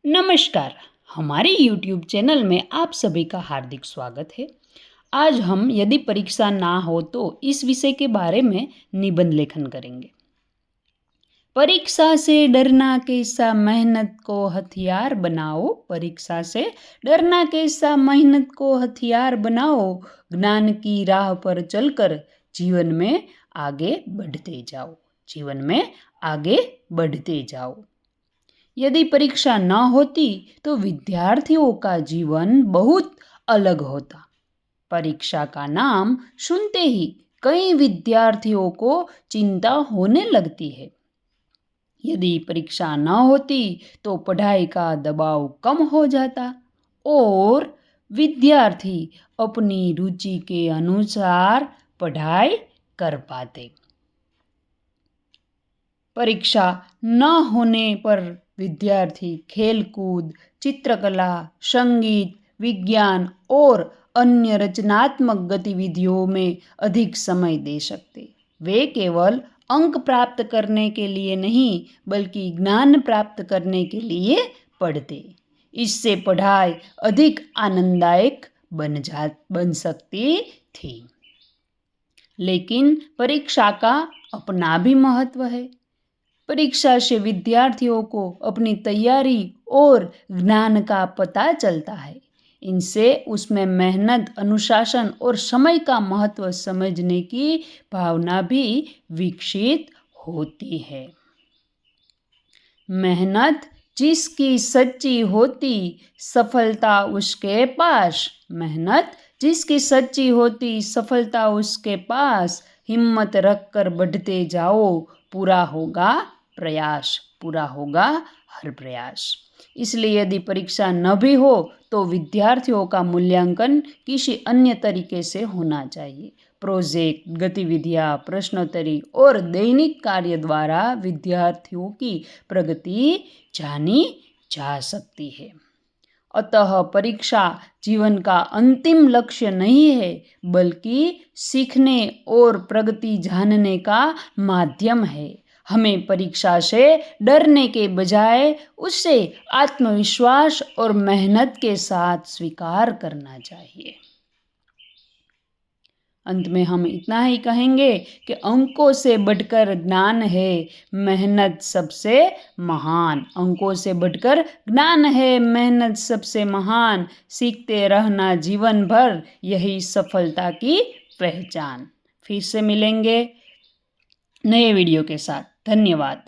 नमस्कार। हमारी YouTube channel में आप सभी का हार्दिक स्वागत है। आज हम यदि परीक्षा ना हो तो इस विषय के बारे में निबंध लेखन करेंगे। परीक्षा से डरना कैसा, मेहनत को हथियार बनाओ। परीक्षा से डरना कैसा, मेहनत को हथियार बनाओ। ज्ञान की राह पर चलकर जीवन में आगे बढ़ते जाओ। जीवन में आगे बढ़ते जाओ। यदि परीक्षा न होती तो विद्यार्थियों का जीवन बहुत अलग होता। परीक्षा का नाम सुनते ही कई विद्यार्थियों को चिंता होने लगती है। यदि परीक्षा न होती तो पढ़ाई का दबाव कम हो जाता और विद्यार्थी अपनी रुचि के अनुसार पढ़ाई कर पाते। परीक्षा न होने पर विद्यार्थी खेलकूद, चित्रकला, संगीत, विज्ञान और अन्य रचनात्मक गतिविधियों में अधिक समय दे सकते। वे केवल अंक प्राप्त करने के लिए नहीं बल्कि ज्ञान प्राप्त करने के लिए पढ़ते। इससे पढ़ाई अधिक आनंददायक बन सकती थी। लेकिन परीक्षा का अपना भी महत्व है। परीक्षा से विद्यार्थियों को अपनी तैयारी और ज्ञान का पता चलता है। इनसे उसमें मेहनत, अनुशासन और समय का महत्व समझने की भावना भी विकसित होती है। मेहनत जिसकी सच्ची होती, सफलता उसके पास। मेहनत जिसकी सच्ची होती, सफलता उसके पास। हिम्मत रखकर बढ़ते जाओ, पूरा होगा प्रयास, पूरा होगा हर प्रयास। इसलिए यदि परीक्षा न भी हो तो विद्यार्थियों का मूल्यांकन किसी अन्य तरीके से होना चाहिए। प्रोजेक्ट, गतिविधियाँ, प्रश्नोत्तरी और दैनिक कार्य द्वारा विद्यार्थियों की प्रगति जानी जा सकती है। अतः परीक्षा जीवन का अंतिम लक्ष्य नहीं है बल्कि सीखने और प्रगति जानने का माध्यम है। हमें परीक्षा से डरने के बजाय उसे आत्मविश्वास और मेहनत के साथ स्वीकार करना चाहिए। अंत में हम इतना ही कहेंगे कि अंकों से बढ़कर ज्ञान है, मेहनत सबसे महान। अंकों से बढ़कर ज्ञान है, मेहनत सबसे महान। सीखते रहना जीवन भर, यही सफलता की पहचान। फिर से मिलेंगे नए वीडियो के साथ। धन्यवाद।